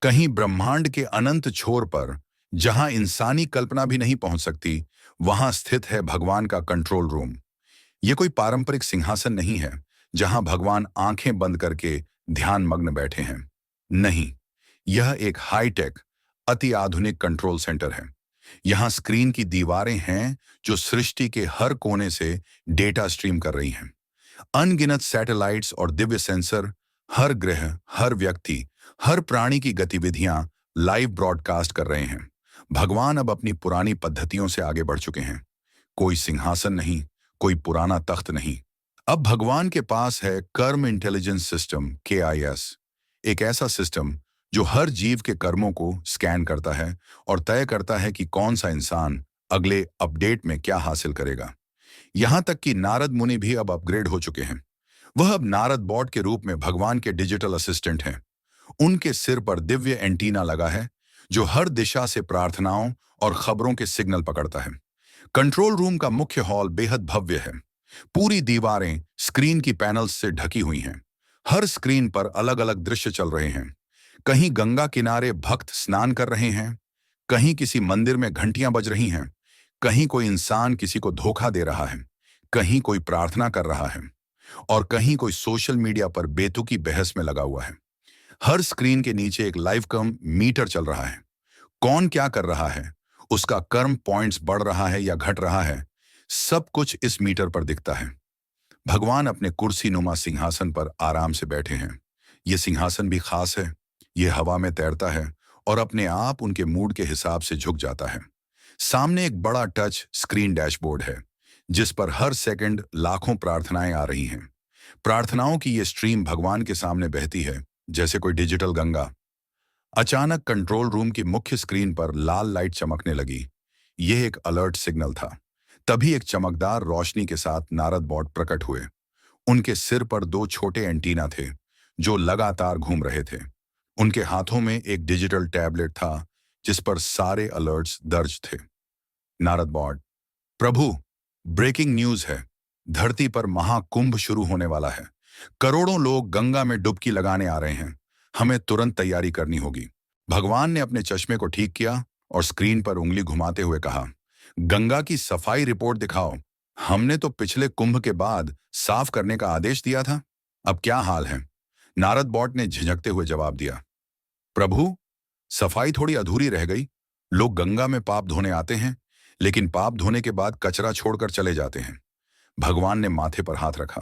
कहीं ब्रह्मांड के अनंत छोर पर, जहां इंसानी कल्पना भी नहीं पहुंच सकती, वहां स्थित है भगवान का कंट्रोल रूम। ये कोई पारंपरिक सिंहासन नहीं है जहां भगवान आंखें बंद करके ध्यान मग्न बैठे हैं। नहीं, यह एक हाईटेक, अति आधुनिक कंट्रोल सेंटर है। यहाँ स्क्रीन की दीवारें हैं जो सृष्टि के हर कोने से डेटा स्ट्रीम कर रही हैं। अनगिनत सैटेलाइट्स और दिव्य सेंसर हर ग्रह, हर व्यक्ति, हर प्राणी की गतिविधियां लाइव ब्रॉडकास्ट कर रहे हैं। भगवान अब अपनी पुरानी पद्धतियों से आगे बढ़ चुके हैं। कोई सिंहासन नहीं, कोई पुराना तख्त नहीं। अब भगवान के पास है कर्म इंटेलिजेंस सिस्टम, KIS। एक ऐसा सिस्टम जो हर जीव के कर्मों को स्कैन करता है और तय करता है कि कौन सा इंसान अगले अपडेट में क्या हासिल करेगा। यहां तक कि नारद मुनि भी अब अपग्रेड हो चुके हैं। वह अब नारद बॉट के रूप में भगवान के डिजिटल असिस्टेंट हैं। उनके सिर पर दिव्य एंटीना लगा है जो हर दिशा से प्रार्थनाओं और खबरों के सिग्नल पकड़ता है। कंट्रोल रूम का मुख्य हॉल बेहद भव्य है। पूरी दीवारें स्क्रीन की पैनल्स से ढकी हुई हैं। हर स्क्रीन पर अलग अलग दृश्य चल रहे हैं। कहीं गंगा किनारे भक्त स्नान कर रहे हैं, कहीं किसी मंदिर में घंटियां बज रही हैं, कहीं कोई इंसान किसी को धोखा दे रहा है, कहीं कोई प्रार्थना कर रहा है और कहीं कोई सोशल मीडिया पर बेतुकी बहस में लगा हुआ है। हर स्क्रीन के नीचे एक लाइव कम मीटर चल रहा है। कौन क्या कर रहा है, उसका कर्म पॉइंट्स बढ़ रहा है या घट रहा है, सब कुछ इस मीटर पर दिखता है। भगवान अपने कुर्सी नुमा सिंहासन पर आराम से बैठे हैं। ये सिंहासन भी खास है। ये हवा में तैरता है और अपने आप उनके मूड के हिसाब से झुक जाता है। सामने एक बड़ा टच स्क्रीन डैशबोर्ड है जिस पर हर सेकंड लाखों प्रार्थनाएं आ रही हैं। प्रार्थनाओं की ये स्ट्रीम भगवान के सामने बहती है जैसे कोई डिजिटल गंगा। अचानक कंट्रोल रूम की मुख्य स्क्रीन पर लाल लाइट चमकने लगी। यह एक अलर्ट सिग्नल था। तभी एक चमकदार रोशनी के साथ नारद बॉट प्रकट हुए। उनके सिर पर दो छोटे एंटीना थे जो लगातार घूम रहे थे। उनके हाथों में एक डिजिटल टैबलेट था जिस पर सारे अलर्ट्स दर्ज थे। नारद बॉट: प्रभु, ब्रेकिंग न्यूज है। धरती पर महाकुंभ शुरू होने वाला है। करोड़ों लोग गंगा में डुबकी लगाने आ रहे हैं। हमें तुरंत तैयारी करनी होगी। भगवान ने अपने चश्मे को ठीक किया और स्क्रीन पर उंगली घुमाते हुए कहा, गंगा की सफाई रिपोर्ट दिखाओ। हमने तो पिछले कुंभ के बाद साफ करने का आदेश दिया था। अब क्या हाल है? नारद बॉट ने झिझकते हुए जवाब दिया, प्रभु, सफाई थोड़ी अधूरी रह गई। लोग गंगा में पाप धोने आते हैं, लेकिन पाप धोने के बाद कचरा छोड़कर चले जाते हैं। भगवान ने माथे पर हाथ रखा।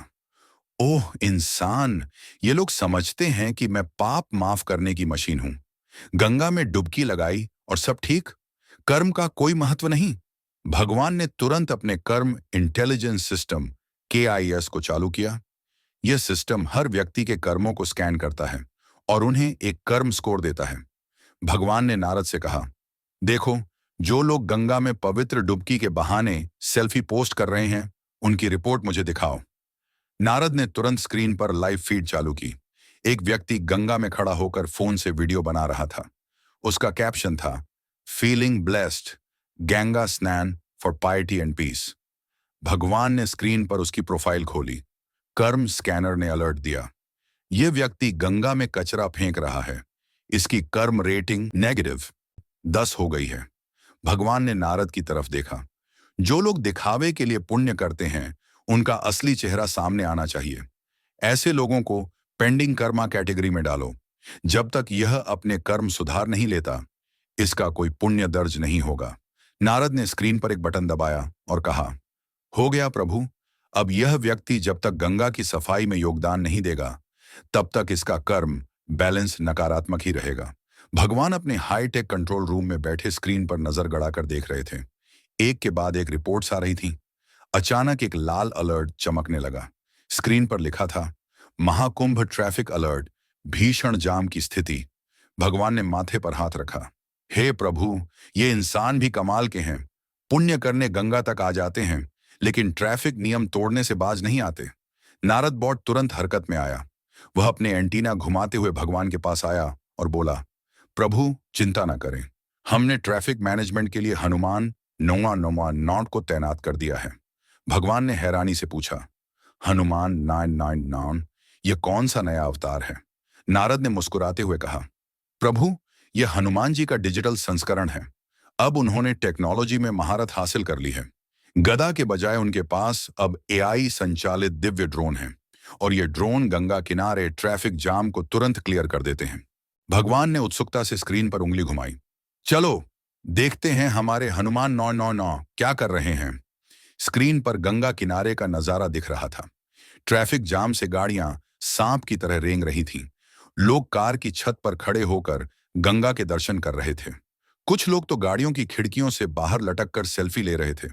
ओह इंसान, ये लोग समझते हैं कि मैं पाप माफ करने की मशीन हूं। गंगा में डुबकी लगाई और सब ठीक? कर्म का कोई महत्व नहीं। भगवान ने तुरंत अपने कर्म इंटेलिजेंस सिस्टम KIS को चालू किया। यह सिस्टम हर व्यक्ति के कर्मों को स्कैन करता है और उन्हें एक कर्म स्कोर देता है। भगवान ने नारद से कहा, देखो, जो लोग गंगा में पवित्र डुबकी के बहाने सेल्फी पोस्ट कर रहे हैं, उनकी रिपोर्ट मुझे दिखाओ। नारद ने तुरंत स्क्रीन पर लाइव फीड चालू की। एक व्यक्ति गंगा में खड़ा होकर फोन से वीडियो बना रहा था। उसका कैप्शन था, फीलिंग ब्लेस्ड, गंगा स्नान फॉर पाइटी एंड पीस। भगवान ने स्क्रीन पर उसकी प्रोफाइल खोली। कर्म स्कैनर ने अलर्ट दिया, यह व्यक्ति गंगा में कचरा फेंक रहा है। इसकी कर्म रेटिंग -10 हो गई है। भगवान ने नारद की तरफ देखा। जो लोग दिखावे के लिए पुण्य करते हैं, उनका असली चेहरा सामने आना चाहिए। ऐसे लोगों को पेंडिंग कर्मा कैटेगरी में डालो। जब तक यह अपने कर्म सुधार नहीं लेता, इसका कोई पुण्य दर्ज नहीं होगा। नारद ने स्क्रीन पर एक बटन दबाया और कहा, हो गया प्रभु। अब यह व्यक्ति जब तक गंगा की सफाई में योगदान नहीं देगा, तब तक इसका कर्म बैलेंस नकारात्मक ही रहेगा। भगवान अपने हाईटेक कंट्रोल रूम में बैठे स्क्रीन पर नजर गड़ाकर देख रहे थे। एक के बाद एक रिपोर्ट्स आ रही थीं। अचानक एक लाल अलर्ट चमकने लगा। स्क्रीन पर लिखा था, महाकुंभ ट्रैफिक अलर्ट, भीषण जाम की स्थिति। भगवान ने माथे पर हाथ रखा। हे प्रभु, ये इंसान भी कमाल के हैं। पुण्य करने गंगा तक आ जाते हैं, लेकिन ट्रैफिक नियम तोड़ने से बाज नहीं आते। नारद बॉट तुरंत हरकत में आया। वह अपने एंटीना घुमाते हुए भगवान के पास आया और बोला, प्रभु चिंता न करें, हमने ट्रैफिक मैनेजमेंट के लिए हनुमान 999 को तैनात कर दिया है। भगवान ने हैरानी से पूछा, हनुमान 999, यह कौन सा नया अवतार है? नारद ने मुस्कुराते हुए कहा, प्रभु, यह हनुमान जी का डिजिटल संस्करण है। अब उन्होंने टेक्नोलॉजी में महारत हासिल कर ली है। गदा के बजाय उनके पास अब एआई संचालित दिव्य ड्रोन है और ये ड्रोन गंगा किनारे ट्रैफिक जाम को तुरंत क्लियर कर देते हैं। भगवान ने उत्सुकता से स्क्रीन पर उंगली घुमाई। चलो देखते हैं हमारे हनुमान 999 क्या कर रहे हैं। स्क्रीन पर गंगा किनारे का नजारा दिख रहा था। ट्रैफिक जाम से गाड़ियां सांप की तरह रेंग रही थीं। लोग कार की छत पर खड़े होकर गंगा के दर्शन कर रहे थे। कुछ लोग तो गाड़ियों की खिड़कियों से बाहर लटक कर सेल्फी ले रहे थे।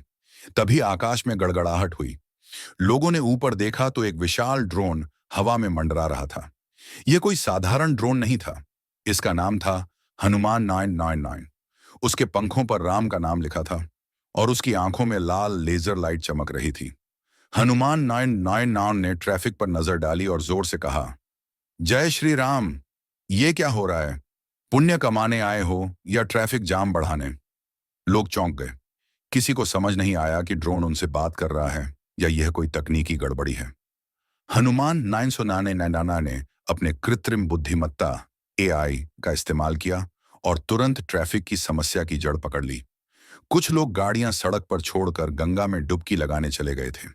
तभी आकाश में गड़गड़ाहट हुई। लोगों ने ऊपर देखा तो एक विशाल ड्रोन हवा में मंडरा रहा था। यह कोई साधारण ड्रोन नहीं था। इसका नाम था हनुमान 999। उसके पंखों पर राम का नाम लिखा था और उसकी आंखों में लाल लेजर लाइट चमक रही थी। हनुमान 999 ने ट्रैफिक पर नजर डाली और जोर से कहा, जय श्री राम। ये क्या हो रहा है? पुण्य कमाने आए हो या ट्रैफिक जाम बढ़ाने? लोग चौंक गए। किसी को समझ नहीं आया कि ड्रोन उनसे बात कर रहा है या यह कोई तकनीकी गड़बड़ी है। हनुमान 999 ने अपने कृत्रिम बुद्धिमत्ता एआई का इस्तेमाल किया और तुरंत ट्रैफिक की समस्या की जड़ पकड़ ली। कुछ लोग गाड़ियां सड़क पर छोड़कर गंगा में डुबकी लगाने चले गए थे।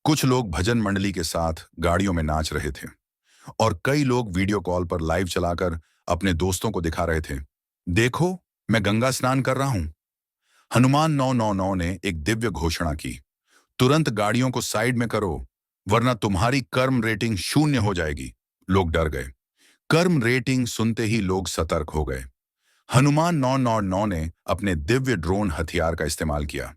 कुछ लोग भजन मंडली के साथ गाड़ियों में नाच रहे थे और कई लोग वीडियो कॉल पर लाइव चलाकर अपने दोस्तों को दिखा रहे थे, देखो मैं गंगा स्नान कर रहा हूं। हनुमान 999 ने एक दिव्य घोषणा की, तुरंत गाड़ियों को साइड में करो वरना तुम्हारी कर्म रेटिंग 0 हो जाएगी। लोग डर गए। कर्म रेटिंग सुनते ही लोग सतर्क हो गए। हनुमान 999 ने अपने दिव्य ड्रोन हथियार का इस्तेमाल किया।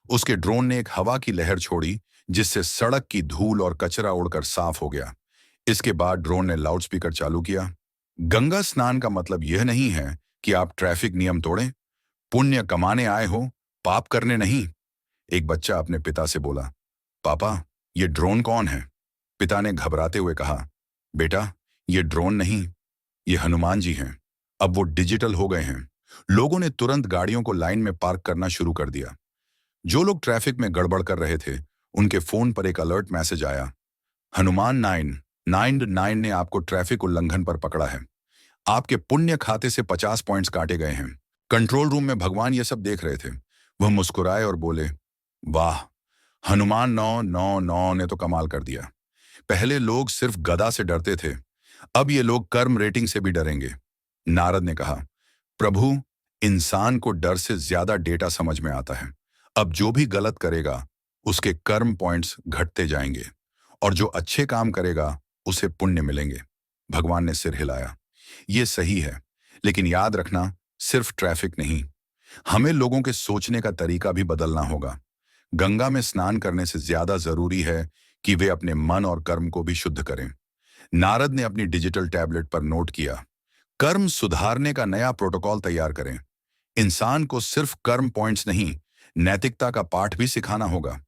उसके ड्रोन ने एक हवा की लहर छोड़ी जिससे सड़क की धूल और कचरा उड़कर साफ हो गया। इसके बाद ड्रोन ने लाउडस्पीकर चालू किया, गंगा स्नान का मतलब यह नहीं है कि आप ट्रैफिक नियम तोड़ें। पुण्य कमाने आए हो, पाप करने नहीं। एक बच्चा अपने पिता से बोला, पापा ये ड्रोन कौन है? पिता ने घबराते हुए कहा, बेटा ये ड्रोन नहीं, ये हनुमान जी हैं। अब वो डिजिटल हो गए हैं। लोगों ने तुरंत गाड़ियों को लाइन में पार्क करना शुरू कर दिया। जो लोग ट्रैफिक में गड़बड़ कर रहे थे उनके फोन पर एक अलर्ट मैसेज आया, हनुमान 999 ने आपको ट्रैफिक उल्लंघन पर पकड़ा है। आपके पुण्य खाते से 50 पॉइंट्स काटे गए हैं। कंट्रोल रूम में भगवान ये सब देख रहे थे। वह मुस्कुराए और बोले, वाह, हनुमान 999 ने तो कमाल कर दिया। पहले लोग सिर्फ गदा से डरते थे, अब ये लोग कर्म रेटिंग से भी डरेंगे। नारद ने कहा, प्रभु इंसान को डर से ज्यादा डेटा समझ में आता है। अब जो भी गलत करेगा उसके कर्म पॉइंट्स घटते जाएंगे और जो अच्छे काम करेगा उसे पुण्य मिलेंगे। भगवान ने सिर हिलाया, ये सही है, लेकिन याद रखना सिर्फ ट्रैफिक नहीं, हमें लोगों के सोचने का तरीका भी बदलना होगा। गंगा में स्नान करने से ज्यादा जरूरी है कि वे अपने मन और कर्म को भी शुद्ध करें। नारद ने अपनी डिजिटल टैबलेट पर नोट किया, कर्म सुधारने का नया प्रोटोकॉल तैयार करें। इंसान को सिर्फ कर्म पॉइंट्स नहीं, नैतिकता का पाठ भी सिखाना होगा।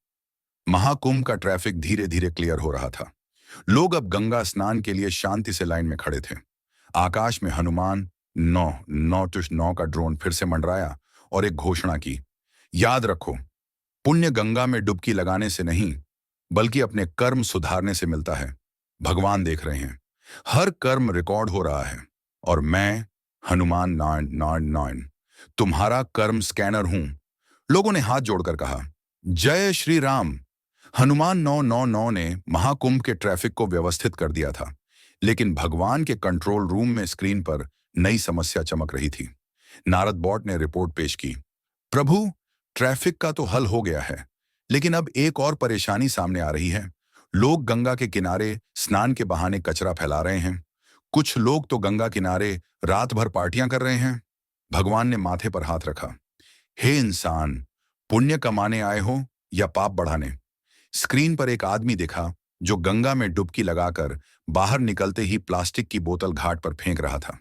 महाकुंभ का ट्रैफिक धीरे धीरे क्लियर हो रहा था। लोग अब गंगा स्नान के लिए शांति से लाइन में खड़े थे। आकाश में हनुमान 999 का ड्रोन फिर से मंडराया और एक घोषणा की, याद रखो पुण्य गंगा में डुबकी लगाने से नहीं बल्कि अपने कर्म सुधारने से मिलता है। भगवान देख रहे हैं, हर कर्म रिकॉर्ड हो रहा है और मैं हनुमान 999 तुम्हारा कर्म स्कैनर हूं। लोगों ने हाथ जोड़कर कहा, जय श्री राम। हनुमान 999 ने महाकुंभ के ट्रैफिक को व्यवस्थित कर दिया था, लेकिन भगवान के कंट्रोल रूम में स्क्रीन पर नई समस्या चमक रही थी। नारद बॉट ने रिपोर्ट पेश की, प्रभु ट्रैफिक का तो हल हो गया है, लेकिन अब एक और परेशानी सामने आ रही है। लोग गंगा के किनारे स्नान के बहाने कचरा फैला रहे हैं। कुछ लोग तो गंगा किनारे रात भर पार्टियां कर रहे हैं। भगवान ने माथे पर हाथ रखा, हे इंसान, पुण्य कमाने आए हो या पाप बढ़ाने? स्क्रीन पर एक आदमी दिखा जो गंगा में डुबकी लगाकर बाहर निकलते ही प्लास्टिक की बोतल घाट पर फेंक रहा था।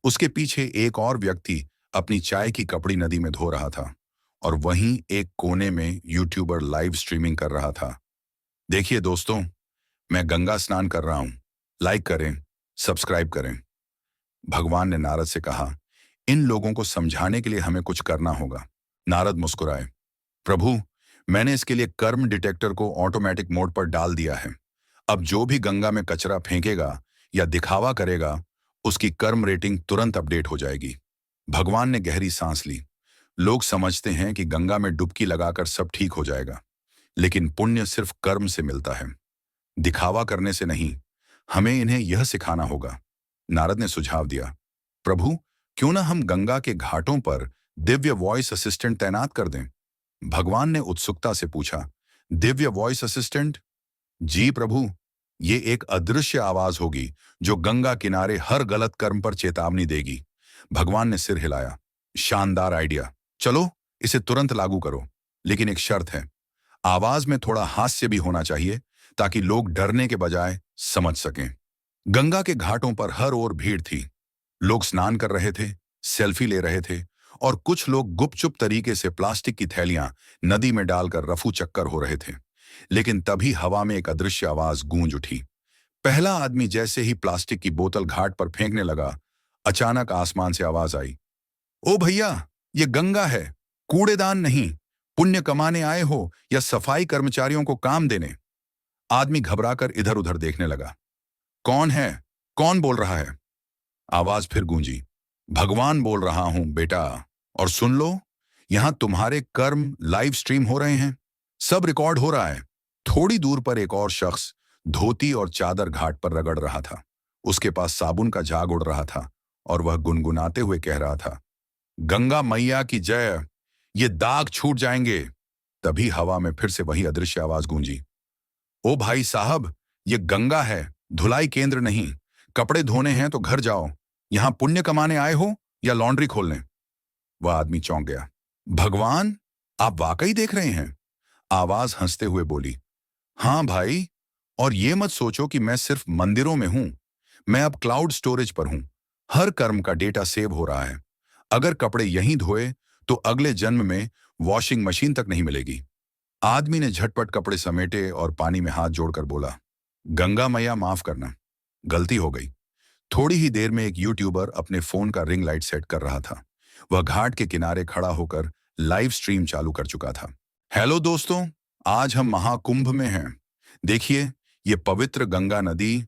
उसके पीछे एक और व्यक्ति अपनी चाय की कपड़ी नदी में धो रहा था और वहीं एक कोने में यूट्यूबर लाइव स्ट्रीमिंग कर रहा था। देखिए दोस्तों, मैं गंगा स्नान कर रहा हूं, लाइक करें, सब्सक्राइब करें। भगवान ने नारद से कहा, इन लोगों को समझाने के लिए हमें कुछ करना होगा। नारद मुस्कुराए, प्रभु मैंने इसके लिए कर्म डिटेक्टर को ऑटोमेटिक मोड पर डाल दिया है। अब जो भी गंगा में कचरा फेंकेगा या दिखावा करेगा उसकी कर्म रेटिंग तुरंत अपडेट हो जाएगी। भगवान ने गहरी सांस ली। लोग समझते हैं कि गंगा में डुबकी लगाकर सब ठीक हो जाएगा, लेकिन पुण्य सिर्फ कर्म से मिलता है, दिखावा करने से नहीं। हमें इन्हें यह सिखाना होगा। नारद ने सुझाव दिया, प्रभु, क्यों ना हम गंगा के घाटों पर दिव्य वॉइस असिस्टेंट तैनात कर दें? भगवान ने उत्सुकता से पूछा, दिव्य वॉइस असिस्टेंट? जी प्रभु, ये एक अदृश्य आवाज होगी जो गंगा किनारे हर गलत कर्म पर चेतावनी देगी। भगवान ने सिर हिलाया, शानदार आइडिया, चलो इसे तुरंत लागू करो। लेकिन एक शर्त है, आवाज में थोड़ा हास्य भी होना चाहिए ताकि लोग डरने के बजाय समझ सकें। गंगा के घाटों पर हर ओर भीड़ थी। लोग स्नान कर रहे थे, सेल्फी ले रहे थे, और कुछ लोग गुपचुप तरीके से प्लास्टिक की थैलियां नदी में डालकर रफू चक्कर हो रहे थे। लेकिन तभी हवा में एक अदृश्य आवाज गूंज उठी। पहला आदमी जैसे ही प्लास्टिक की बोतल घाट पर फेंकने लगा, अचानक आसमान से आवाज आई, ओ भैया, ये गंगा है, कूड़ेदान नहीं। पुण्य कमाने आए हो या सफाई कर्मचारियों को काम देने? आदमी घबराकर इधर उधर देखने लगा। कौन है? कौन बोल रहा है? आवाज फिर गूंजी, भगवान बोल रहा हूं बेटा। और सुन लो, यहां तुम्हारे कर्म लाइव स्ट्रीम हो रहे हैं, सब रिकॉर्ड हो रहा है। थोड़ी दूर पर एक और शख्स धोती और चादर घाट पर रगड़ रहा था। उसके पास साबुन का झाग उड़ रहा था और वह गुनगुनाते हुए कह रहा था, गंगा मैया की जय, ये दाग छूट जाएंगे। तभी हवा में फिर से वही अदृश्य आवाज गूंजी, ओ भाई साहब, ये गंगा है, धुलाई केंद्र नहीं। कपड़े धोने हैं तो घर जाओ, यहां पुण्य कमाने आए हो या लॉन्ड्री खोलने? वह आदमी चौंक गया। भगवान, आप वाकई देख रहे हैं? आवाज हंसते हुए बोली, हाँ भाई, और ये मत सोचो कि मैं सिर्फ मंदिरों में हूं। मैं अब क्लाउड स्टोरेज पर हूं। हर कर्म का डेटा सेव हो रहा है। अगर कपड़े यहीं धोए तो अगले जन्म में वॉशिंग मशीन तक नहीं मिलेगी। आदमी ने झटपट कपड़े समेटे और पानी में हाथ जोड़कर बोला, गंगा मैया माफ करना, गलती हो गई। थोड़ी ही देर में एक यूट्यूबर अपने फोन का रिंग लाइट सेट कर रहा था। वह घाट के किनारे खड़ा होकर लाइव स्ट्रीम चालू कर चुका था। हेलो दोस्तों, आज हम महाकुंभ में हैं। देखिए, ये पवित्र गंगा नदी।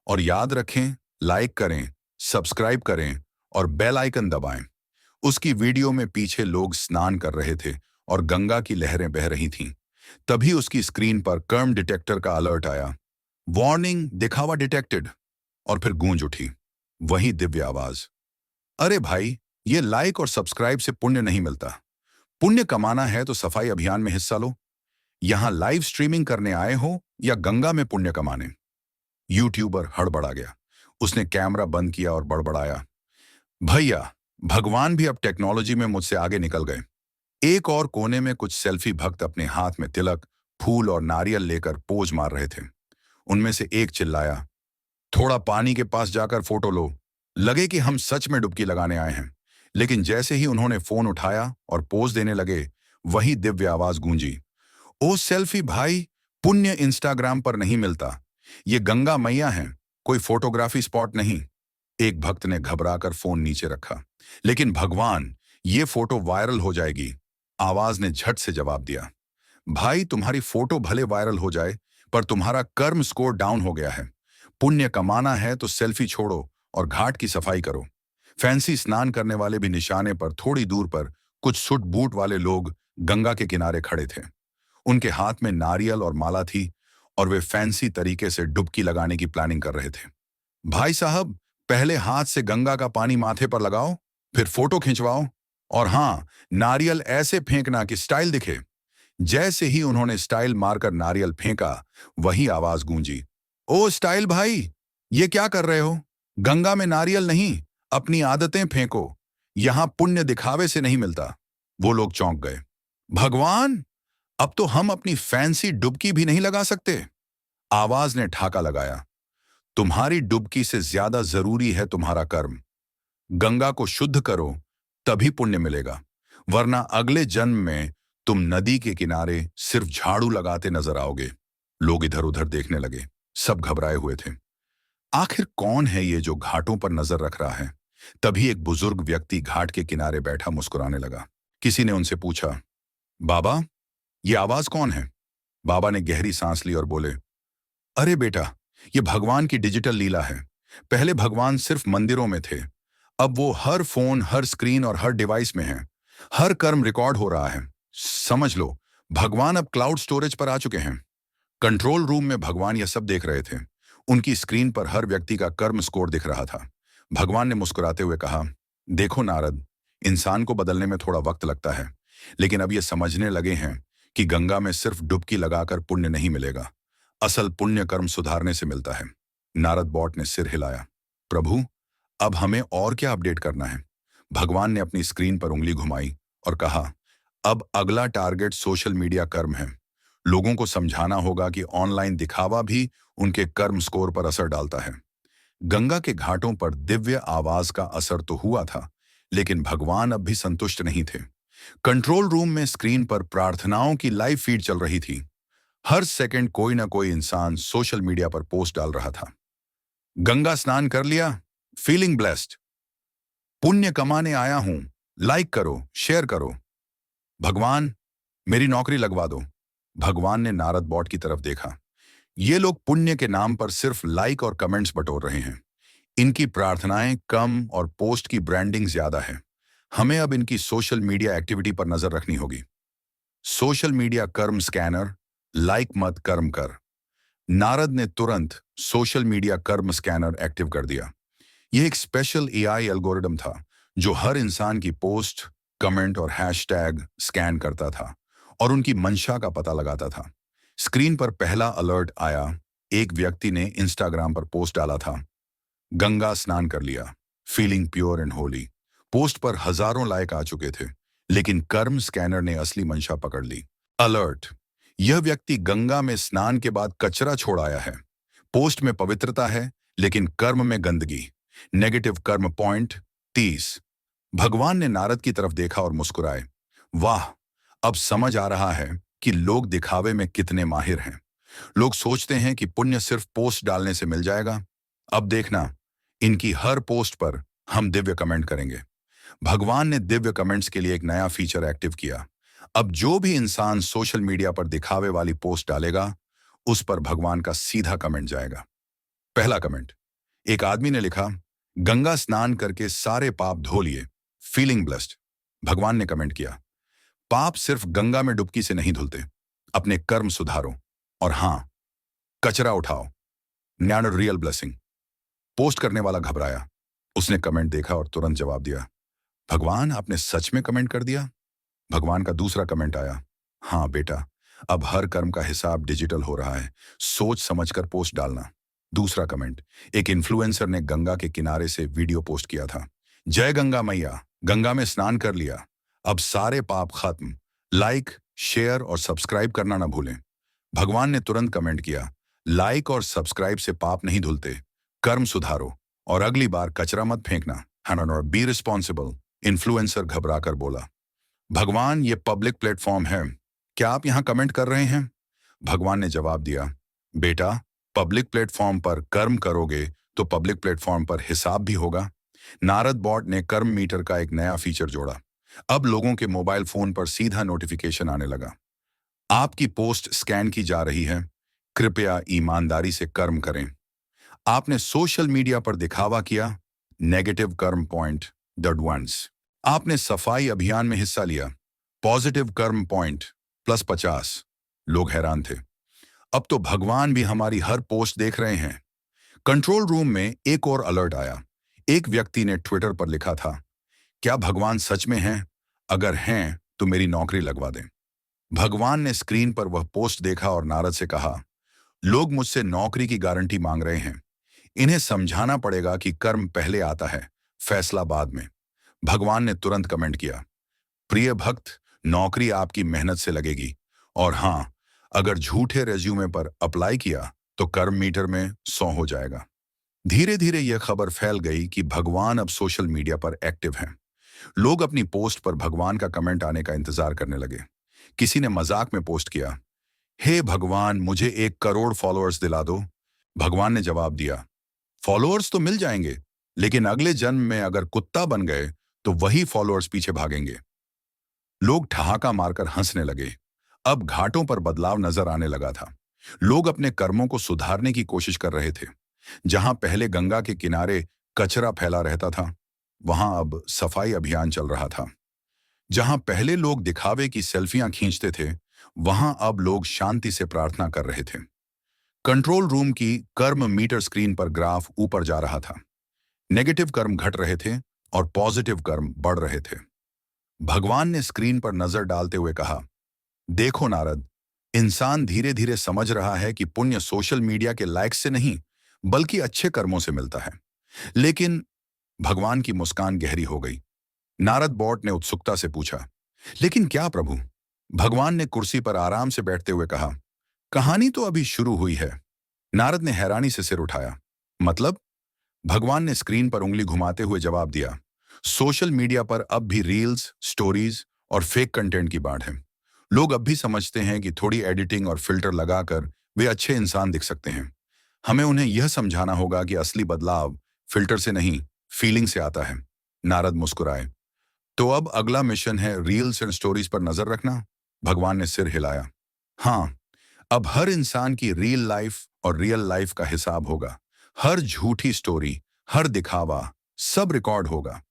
और याद रखें, लाइक करें, सब्सक्राइब करें और बेल आइकन दबाएं। उसकी वीडियो में पीछे लोग स्नान कर रहे थे और गंगा की लहरें बह रही थीं। तभी उसकी स्क्रीन पर कर्म डिटेक्टर का अलर्ट आया, वार्निंग, दिखावा डिटेक्टेड। और फिर गूंज उठी वही दिव्य आवाज, अरे भाई, ये लाइक और सब्सक्राइब से पुण्य नहीं मिलता। पुण्य कमाना है तो सफाई अभियान में हिस्सा लो। यहां लाइव स्ट्रीमिंग करने आए हो या गंगा में पुण्य कमाने? यूट्यूबर हड़बड़ा गया। उसने कैमरा बंद किया और बड़बड़ाया, भैया, भगवान भी अब टेक्नोलॉजी में मुझसे आगे निकल गए। एक और कोने में कुछ सेल्फी भक्त अपने हाथ में तिलक, फूल और नारियल लेकर पोज मार रहे थे। उनमें से एक चिल्लाया, थोड़ा पानी के पास जाकर फोटो लो, लगे कि हम सच में डुबकी लगाने आए हैं। लेकिन जैसे ही उन्होंने फोन उठाया और पोज देने लगे, वही दिव्य आवाज गूंजी, ओ सेल्फी भाई, पुण्य इंस्टाग्राम पर नहीं मिलता। ये गंगा मैया है, कोई फोटोग्राफी स्पॉट नहीं। एक भक्त ने घबराकर फोन नीचे रखा। लेकिन भगवान, ये फोटो वायरल हो जाएगी। आवाज ने झट से जवाब दिया, भाई, तुम्हारी फोटो भले वायरल हो जाए, पर तुम्हारा कर्म स्कोर डाउन हो गया है। पुण्य कमाना है तो सेल्फी छोड़ो और घाट की सफाई करो। फैंसी स्नान करने वाले भी निशाने पर थोड़ी दूर पर कुछ सूट बूट वाले लोग गंगा के किनारे खड़े थे। उनके हाथ में नारियल और माला थी और वे फैंसी तरीके से डुबकी लगाने की प्लानिंग कर रहे थे। भाई साहब, पहले हाथ से गंगा का पानी माथे पर लगाओ, फिर फोटो खिंचवाओ, और हाँ, नारियल ऐसे फेंकना कि स्टाइल दिखे। जैसे ही उन्होंने स्टाइल मारकर नारियल फेंका, वही आवाज गूंजी, ओ स्टाइल भाई, ये क्या कर रहे हो? गंगा में नारियल नहीं, अपनी आदतें फेंको। यहां पुण्य दिखावे से नहीं मिलता। वो लोग चौंक गए। भगवान, अब तो हम अपनी फैंसी डुबकी भी नहीं लगा सकते। आवाज ने ठाका लगाया, तुम्हारी डुबकी से ज्यादा जरूरी है तुम्हारा कर्म। गंगा को शुद्ध करो, तभी पुण्य मिलेगा, वरना अगले जन्म में तुम नदी के किनारे सिर्फ झाड़ू लगाते नजर आओगे। लोग इधर उधर देखने लगे। सब घबराए हुए थे। आखिर कौन है ये जो घाटों पर नजर रख रहा है? तभी एक बुजुर्ग व्यक्ति घाट के किनारे बैठा मुस्कुराने लगा। किसी ने उनसे पूछा, बाबा, ये आवाज कौन है? बाबा ने गहरी सांस ली और बोले, अरे बेटा, ये भगवान की डिजिटल लीला है। पहले भगवान सिर्फ मंदिरों में थे, अब वो हर फोन, हर स्क्रीन और हर डिवाइस में है। हर कर्म रिकॉर्ड हो रहा है। समझ लो, भगवान अब क्लाउड स्टोरेज पर आ चुके हैं। कंट्रोल रूम में भगवान यह सब देख रहे थे। उनकी स्क्रीन पर हर व्यक्ति का कर्म स्कोर दिख रहा था। भगवान ने मुस्कुराते हुए कहा, देखो नारद, इंसान को बदलने में थोड़ा वक्त लगता है, लेकिन अब ये समझने लगे हैं कि गंगा में सिर्फ डुबकी लगाकर पुण्य नहीं मिलेगा। असल पुण्य कर्म सुधारने से मिलता है। नारद बॉट ने सिर हिलाया, प्रभु, अब हमें और क्या अपडेट करना है? भगवान ने अपनी स्क्रीन पर उंगली घुमाई और कहा, अब अगला टारगेट सोशल मीडिया कर्म है। लोगों को समझाना होगा कि ऑनलाइन दिखावा भी उनके कर्म स्कोर पर असर डालता है। गंगा के घाटों पर दिव्य आवाज का असर तो हुआ था, लेकिन भगवान अब भी संतुष्ट नहीं थे। कंट्रोल रूम में स्क्रीन पर प्रार्थनाओं की लाइव फीड चल रही थी। हर सेकंड कोई ना कोई इंसान सोशल मीडिया पर पोस्ट डाल रहा था। गंगा स्नान कर लिया, फीलिंग ब्लेस्ड, पुण्य कमाने आया हूं, लाइक करो, शेयर करो, भगवान मेरी नौकरी लगवा दो। भगवान ने नारद बॉट की तरफ देखा। ये लोग पुण्य के नाम पर सिर्फ लाइक और कमेंट्स बटोर रहे हैं। इनकी प्रार्थनाएं कम और पोस्ट की ब्रांडिंग ज्यादा है। हमें अब इनकी सोशल मीडिया एक्टिविटी पर नजर रखनी होगी। सोशल मीडिया कर्म स्कैनर, लाइक मत कर्म कर। नारद ने तुरंत सोशल मीडिया कर्म स्कैनर एक्टिव कर दिया। यह एक स्पेशल एआई एल्गोरिदम था जो हर इंसान की पोस्ट, कमेंट और हैशटैग स्कैन करता था और उनकी मंशा का पता लगाता था। स्क्रीन पर पहला अलर्ट आया। एक व्यक्ति ने इंस्टाग्राम पर पोस्ट डाला था, गंगा स्नान कर लिया, feeling pure and Holi. Post पर हजारों लाइक आ चुके थे, लेकिन कर्म स्कैनर ने असली मंशा पकड़ ली। अलर्ट, यह व्यक्ति गंगा में स्नान के बाद कचरा छोड़ आया है। पोस्ट में पवित्रता है, लेकिन कर्म में गंदगी। नेगेटिव कर्म पॉइंट 30। भगवान ने नारद की तरफ देखा और मुस्कुराए, वाह, अब समझ आ रहा है कि लोग दिखावे में कितने माहिर हैं। लोग सोचते हैं कि पुण्य सिर्फ पोस्ट डालने से मिल जाएगा। अब देखना, इनकी हर पोस्ट पर हम दिव्य कमेंट करेंगे। भगवान ने दिव्य कमेंट्स के लिए एक नया फीचर एक्टिव किया। अब जो भी इंसान सोशल मीडिया पर दिखावे वाली पोस्ट डालेगा, उस पर भगवान का सीधा कमेंट जाएगा। पहला कमेंट, एक आदमी ने लिखा, गंगा स्नान करके सारे पाप धो लिए, फीलिंग ब्लेस्ड। भगवान ने कमेंट किया, पाप सिर्फ गंगा में डुबकी से नहीं धुलते, अपने कर्म सुधारो और हां, कचरा उठाओ, न्यानो रियल ब्लेसिंग। पोस्ट करने वाला घबराया। उसने कमेंट देखा और तुरंत जवाब दिया, भगवान आपने सच में कमेंट कर दिया? भगवान का दूसरा कमेंट आया, हाँ बेटा, अब हर कर्म का हिसाब डिजिटल हो रहा है, सोच समझकर पोस्ट डालना। दूसरा कमेंट, एक इन्फ्लुएंसर ने गंगा के किनारे से वीडियो पोस्ट किया था, जय गंगा मैया, गंगा में स्नान कर लिया, अब सारे पाप खत्म, लाइक, शेयर और सब्सक्राइब करना ना भूलें। भगवान ने तुरंत कमेंट किया, लाइक और सब्सक्राइब से पाप नहीं धुलते, कर्म सुधारो और अगली बार कचरा मत फेंकना, बी रिस्पॉन्सिबल। इन्फ्लुएंसर घबराकर बोला, भगवान ये पब्लिक प्लेटफॉर्म है, क्या आप यहां कमेंट कर रहे हैं? भगवान ने जवाब दिया, बेटा, पब्लिक प्लेटफॉर्म पर कर्म करोगे तो पब्लिक प्लेटफॉर्म पर हिसाब भी होगा। नारद बॉट ने कर्म मीटर का एक नया फीचर जोड़ा। अब लोगों के मोबाइल फोन पर सीधा नोटिफिकेशन आने लगा, आपकी पोस्ट स्कैन की जा रही है, कृपया ईमानदारी से कर्म करें। आपने सोशल मीडिया पर दिखावा किया, नेगेटिव कर्म पॉइंट +1। आपने सफाई अभियान में हिस्सा लिया, पॉजिटिव कर्म पॉइंट +50। लोग हैरान थे, अब तो भगवान भी हमारी हर पोस्ट देख रहे हैं। कंट्रोल रूम में एक और अलर्ट आया। एक व्यक्ति ने ट्विटर पर लिखा था, क्या भगवान सच में हैं? अगर हैं तो मेरी नौकरी लगवा दें। भगवान ने स्क्रीन पर वह पोस्ट देखा और नारद से कहा, लोग मुझसे नौकरी की गारंटी मांग रहे हैं, इन्हें समझाना पड़ेगा कि कर्म पहले आता है, फैसला बाद में। भगवान ने तुरंत कमेंट किया, प्रिय भक्त, नौकरी आपकी मेहनत से लगेगी, और हां, अगर झूठे रेज्यूमे पर अप्लाई किया तो कर्म मीटर में 100 हो जाएगा। धीरे धीरे यह खबर फैल गई कि भगवान अब सोशल मीडिया पर एक्टिव हैं। लोग अपनी पोस्ट पर भगवान का कमेंट आने का इंतजार करने लगे। किसी ने मजाक में पोस्ट किया, हे भगवान, मुझे 1 करोड़ फॉलोअर्स दिला दो। भगवान ने जवाब दिया, फॉलोअर्स तो मिल जाएंगे, लेकिन अगले जन्म में अगर कुत्ता बन गए तो वही फॉलोअर्स पीछे भागेंगे। लोग ठहाका मारकर हंसने लगे। अब घाटों पर बदलाव नजर आने लगा था। लोग अपने कर्मों को सुधारने की कोशिश कर रहे थे। जहां पहले गंगा के किनारे कचरा फैला रहता था, वहां अब सफाई अभियान चल रहा था। जहां पहले लोग दिखावे की सेल्फियां खींचते थे, वहां अब लोग शांति से प्रार्थना कर रहे थे। कंट्रोल रूम की कर्म मीटर स्क्रीन पर ग्राफ ऊपर जा रहा था। नेगेटिव कर्म घट रहे थे और पॉजिटिव कर्म बढ़ रहे थे। भगवान ने स्क्रीन पर नजर डालते हुए कहा, देखो नारद, इंसान धीरे धीरे समझ रहा है कि पुण्य सोशल मीडिया के लाइक्स से नहीं, बल्कि अच्छे कर्मों से मिलता है। लेकिन भगवान की मुस्कान गहरी हो गई। नारद बॉट ने उत्सुकता से पूछा, लेकिन क्या प्रभु? भगवान ने कुर्सी पर आराम से बैठते हुए कहा, कहानी तो अभी शुरू हुई है। नारद ने हैरानी से सिर उठाया, मतलब? भगवान ने स्क्रीन पर उंगली घुमाते हुए जवाब दिया, सोशल मीडिया पर अब भी रील्स, स्टोरीज और फेक कंटेंट की बाढ़ है। लोग अब भी समझते हैं कि थोड़ी एडिटिंग और फिल्टर लगाकर वे अच्छे इंसान दिख सकते हैं। हमें उन्हें यह समझाना होगा कि असली बदलाव फिल्टर से नहीं, फीलिंग से आता है। नारद मुस्कुराए। तो अब अगला मिशन है रील्स एंड स्टोरीज पर नजर रखना? भगवान ने सिर हिलाया। हाँ, अब हर इंसान की रियल लाइफ और रियल लाइफ का हिसाब होगा। हर झूठी स्टोरी, हर दिखावा, सब रिकॉर्ड होगा।